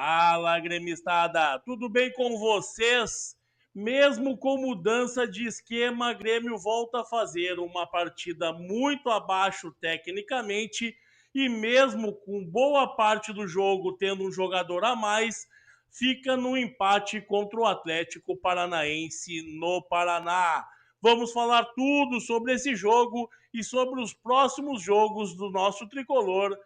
Fala, gremistada! Tudo bem com vocês? Mesmo com mudança de esquema, Grêmio volta a fazer uma partida muito abaixo tecnicamente e mesmo com boa parte do jogo tendo um jogador a mais, fica no empate contra o Atlético Paranaense no Paraná. Vamos falar tudo sobre esse jogo e sobre os próximos jogos do nosso tricolor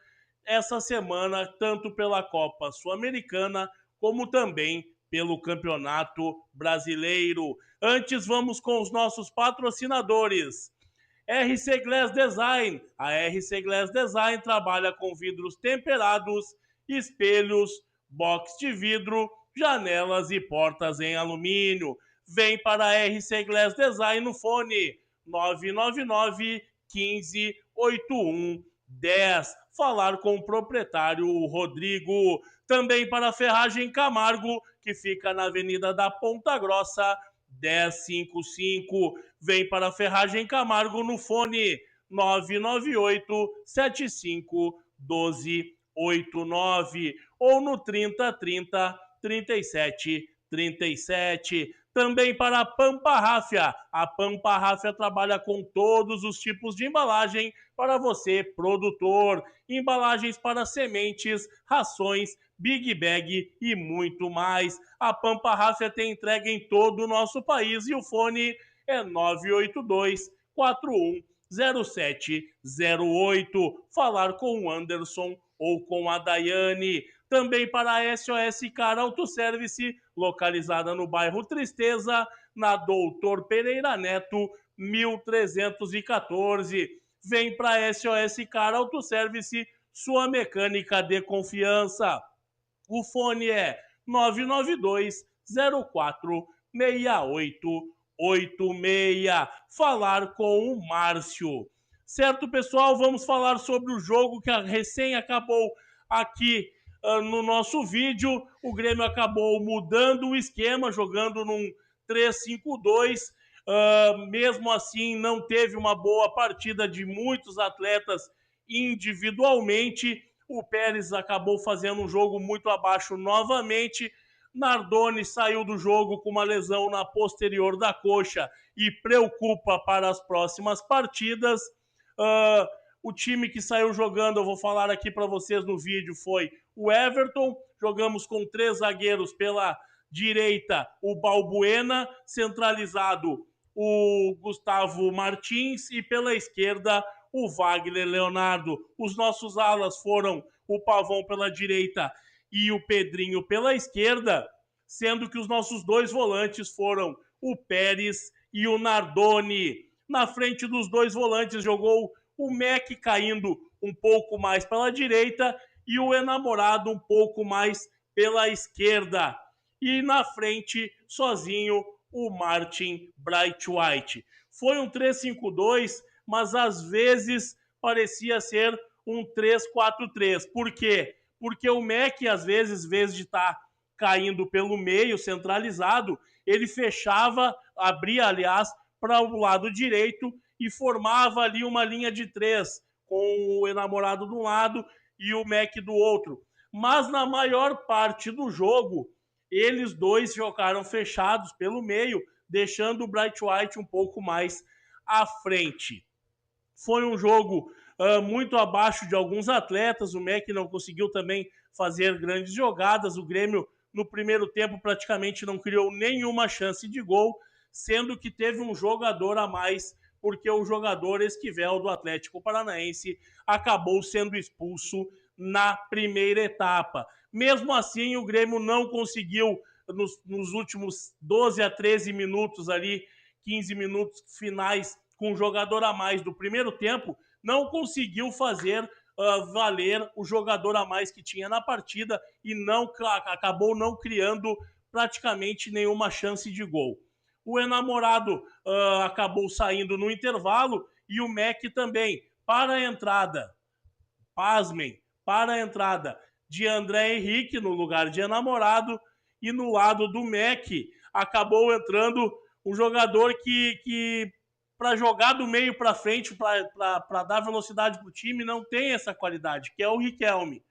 essa semana, tanto pela Copa Sul-Americana, como também pelo Campeonato Brasileiro. Antes, vamos com os nossos patrocinadores. RC Glass Design. A RC Glass Design trabalha com vidros temperados, espelhos, box de vidro, janelas e portas em alumínio. Vem para a RC Glass Design no fone 999 15 81 10. Falar com o proprietário Rodrigo. Também para a Ferragem Camargo, que fica na Avenida da Ponta Grossa, 1055. Vem para a Ferragem Camargo no fone 998-75-1289 ou no 3030 3737. Também para a Pampa Ráfia. A Pampa Ráfia trabalha com todos os tipos de embalagem para você, produtor. Embalagens para sementes, rações, Big Bag e muito mais. A Pampa Ráfia tem entrega em todo o nosso país e o fone é 982-410708. Falar com o Anderson ou com a Daiane. Também para a SOS Car Autoservice, localizada no bairro Tristeza, na Doutor Pereira Neto, 1314. Vem para a SOS Car Autoservice, sua mecânica de confiança. O fone é 992-04-6886. Falar com o Márcio. Certo, pessoal? Vamos falar sobre o jogo que recém acabou aqui no nosso vídeo. O Grêmio acabou mudando o esquema, jogando num 3-5-2. Mesmo assim, não teve uma boa partida de muitos atletas individualmente. O Pérez acabou fazendo um jogo muito abaixo novamente. Nardoni saiu do jogo com uma lesão na posterior da coxa e preocupa para as próximas partidas. O time que saiu jogando, eu vou falar aqui para vocês no vídeo, foi o Everton. Jogamos com 3 zagueiros pela direita, o Balbuena, centralizado o Gustavo Martins e pela esquerda o Wagner Leonardo. Os nossos alas foram o Pavão pela direita e o Pedrinho pela esquerda, sendo que os nossos 2 volantes foram o Pérez e o Nardoni. Na frente dos 2 volantes jogou o Mac caindo um pouco mais pela direita e o Enamorado um pouco mais pela esquerda. E na frente, sozinho, o Martin Braithwaite. Foi um 3-5-2, mas às vezes parecia ser um 3-4-3. Por quê? Porque o Mac, às vezes, em vez de estar caindo pelo meio, centralizado, ele fechava, abria, aliás, para o lado direito e formava ali uma linha de 3, com o Enamorado de um lado e o Mac do outro. Mas na maior parte do jogo, eles dois jogaram fechados pelo meio, deixando o Braithwaite um pouco mais à frente. Foi um jogo muito abaixo de alguns atletas. O Mac não conseguiu também fazer grandes jogadas. O Grêmio, no primeiro tempo, praticamente não criou nenhuma chance de gol, sendo que teve um jogador a mais, porque o jogador Esquivel do Atlético Paranaense acabou sendo expulso na primeira etapa. Mesmo assim, o Grêmio não conseguiu, nos últimos 12 a 13 minutos ali, 15 minutos finais, com um jogador a mais do primeiro tempo, não conseguiu fazer valer o jogador a mais que tinha na partida e acabou não criando praticamente nenhuma chance de gol. O Enamorado acabou saindo no intervalo e o Mac também. Para a entrada, pasmem, para a entrada de André Henrique no lugar de Enamorado, e no lado do Mac acabou entrando um jogador que para jogar do meio para frente, para dar velocidade para o time, não tem essa qualidade, que é o Riquelme.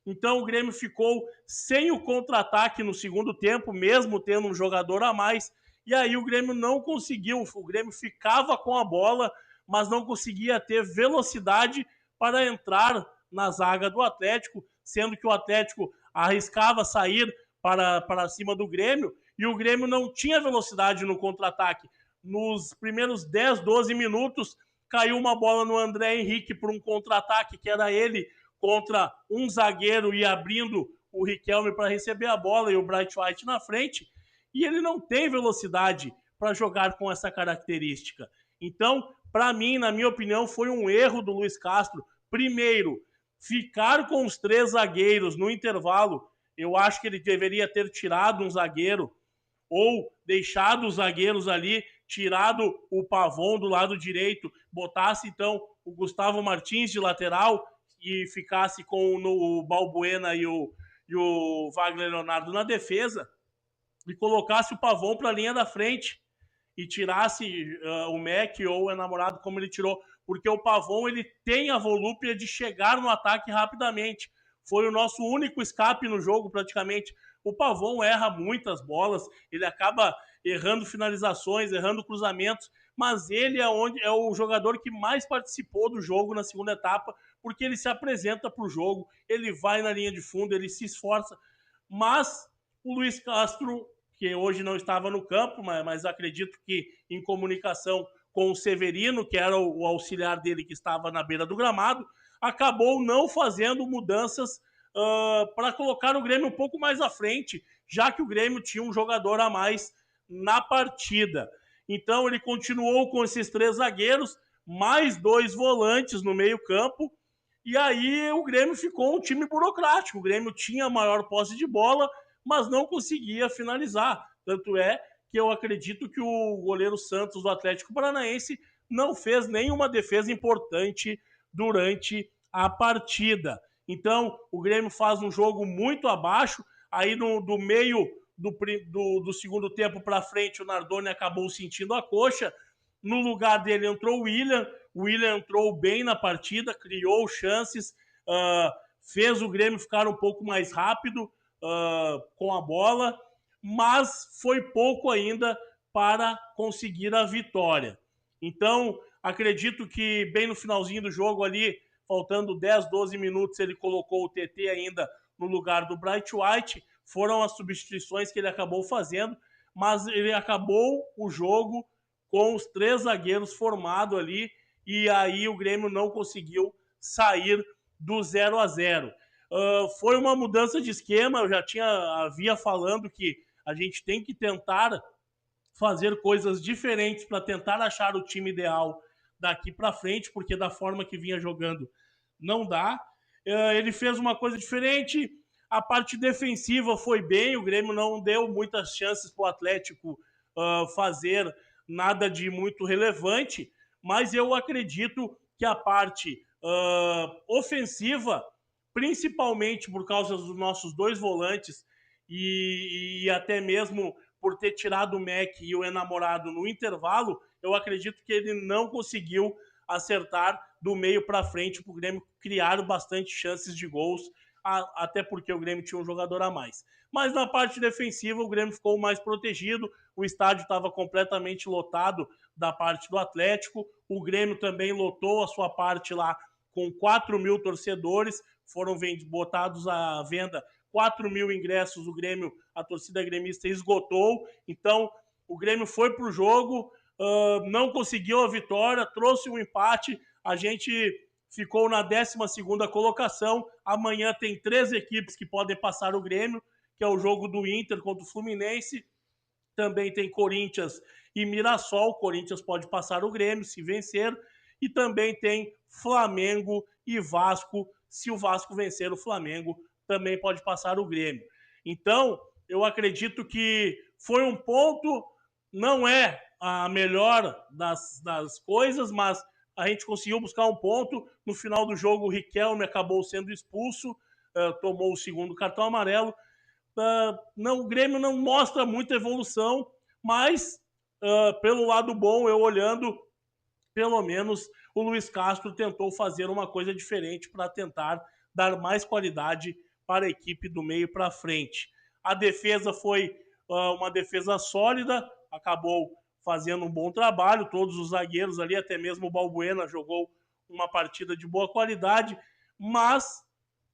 Então o Grêmio ficou sem o contra-ataque no segundo tempo, mesmo tendo um jogador a mais. E aí o Grêmio não conseguiu, o Grêmio ficava com a bola, mas não conseguia ter velocidade para entrar na zaga do Atlético, sendo que o Atlético arriscava sair para cima do Grêmio, e o Grêmio não tinha velocidade no contra-ataque. Nos primeiros 10, 12 minutos, caiu uma bola no André Henrique por um contra-ataque, que era ele contra um zagueiro e abrindo o Riquelme para receber a bola e o Bright White na frente, e ele não tem velocidade para jogar com essa característica. Então, para mim, na minha opinião, foi um erro do Luiz Castro. Primeiro, ficar com os 3 zagueiros no intervalo. Eu acho que ele deveria ter tirado um zagueiro ou deixado os zagueiros ali, tirado o Pavon do lado direito, botasse então o Gustavo Martins de lateral e ficasse com o Balbuena e o Wagner Leonardo na defesa, e colocasse o Pavon para a linha da frente e tirasse o Mac ou o Enamorado como ele tirou, porque o Pavon ele tem a volúpia de chegar no ataque rapidamente. Foi o nosso único escape no jogo praticamente. O Pavon erra muitas bolas, ele acaba errando finalizações, errando cruzamentos, mas ele é o jogador que mais participou do jogo na segunda etapa, porque ele se apresenta para o jogo, ele vai na linha de fundo, ele se esforça. Mas o Luiz Castro, que hoje não estava no campo, mas acredito que em comunicação com o Severino, que era o auxiliar dele que estava na beira do gramado, acabou não fazendo mudanças para colocar o Grêmio um pouco mais à frente, já que o Grêmio tinha um jogador a mais na partida. Então ele continuou com esses 3 zagueiros, mais 2 volantes no meio-campo, e aí o Grêmio ficou um time burocrático. O Grêmio tinha a maior posse de bola, mas não conseguia finalizar. Tanto é que eu acredito que o goleiro Santos do Atlético Paranaense não fez nenhuma defesa importante durante a partida. Então, o Grêmio faz um jogo muito abaixo. Aí, do meio do segundo tempo para frente, o Nardoni acabou sentindo a coxa. No lugar dele entrou o William. O William entrou bem na partida, criou chances, fez o Grêmio ficar um pouco mais rápido com a bola, mas foi pouco ainda para conseguir a vitória. Então, acredito que bem no finalzinho do jogo ali, faltando 10, 12 minutos, ele colocou o TT ainda no lugar do Bright White. Foram as substituições que ele acabou fazendo, mas ele acabou o jogo com os 3 zagueiros formados ali, e aí o Grêmio não conseguiu sair do 0-0. Foi uma mudança de esquema, eu já havia falando que a gente tem que tentar fazer coisas diferentes para tentar achar o time ideal daqui para frente, porque da forma que vinha jogando não dá. Ele fez uma coisa diferente, a parte defensiva foi bem, o Grêmio não deu muitas chances para o Atlético fazer nada de muito relevante, mas eu acredito que a parte ofensiva, principalmente por causa dos nossos 2 volantes e até mesmo por ter tirado o Mac e o Enamorado no intervalo, eu acredito que ele não conseguiu acertar do meio para frente para o Grêmio criar bastante chances de gols, até porque o Grêmio tinha um jogador a mais. Mas na parte defensiva o Grêmio ficou mais protegido, o estádio estava completamente lotado da parte do Atlético, o Grêmio também lotou a sua parte lá com 4.000 torcedores, foram botados à venda 4.000 ingressos, o Grêmio, a torcida gremista esgotou, então o Grêmio foi para o jogo, não conseguiu a vitória, trouxe um empate, a gente ficou na 12ª colocação, amanhã tem 3 equipes que podem passar o Grêmio, que é o jogo do Inter contra o Fluminense, também tem Corinthians e Mirassol, o Corinthians pode passar o Grêmio se vencer, e também tem Flamengo e Vasco, se o Vasco vencer o Flamengo, também pode passar o Grêmio. Então, eu acredito que foi um ponto, não é a melhor das coisas, mas a gente conseguiu buscar um ponto. No final do jogo, o Riquelme acabou sendo expulso, tomou o 2º cartão amarelo. O Grêmio não mostra muita evolução, mas pelo lado bom, eu olhando, pelo menos o Luiz Castro tentou fazer uma coisa diferente para tentar dar mais qualidade para a equipe do meio para frente. A defesa foi uma defesa sólida, acabou fazendo um bom trabalho, todos os zagueiros ali, até mesmo o Balbuena jogou uma partida de boa qualidade, mas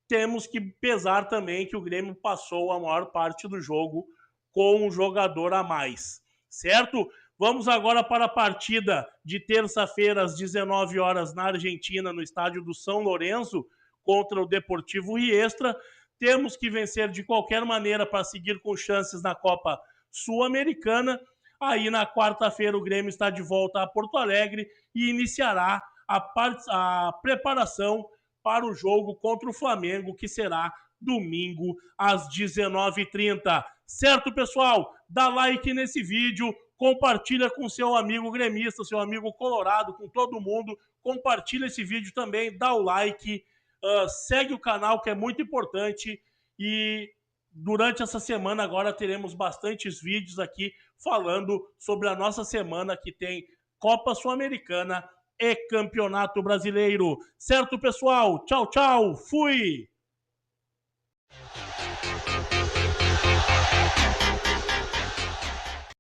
temos que pesar também que o Grêmio passou a maior parte do jogo com um jogador a mais, certo? Vamos agora para a partida de terça-feira às 19 horas na Argentina, no estádio do São Lourenço, contra o Deportivo Riestra. Temos que vencer de qualquer maneira para seguir com chances na Copa Sul-Americana. Aí na quarta-feira o Grêmio está de volta a Porto Alegre e iniciará a preparação para o jogo contra o Flamengo, que será domingo às 19h30. Certo, pessoal? Dá like nesse vídeo, compartilha com seu amigo gremista, seu amigo colorado, com todo mundo. Compartilha esse vídeo também, dá o like, segue o canal, que é muito importante. E durante essa semana agora teremos bastantes vídeos aqui falando sobre a nossa semana, que tem Copa Sul-Americana e Campeonato Brasileiro. Certo, pessoal? Tchau, tchau. Fui!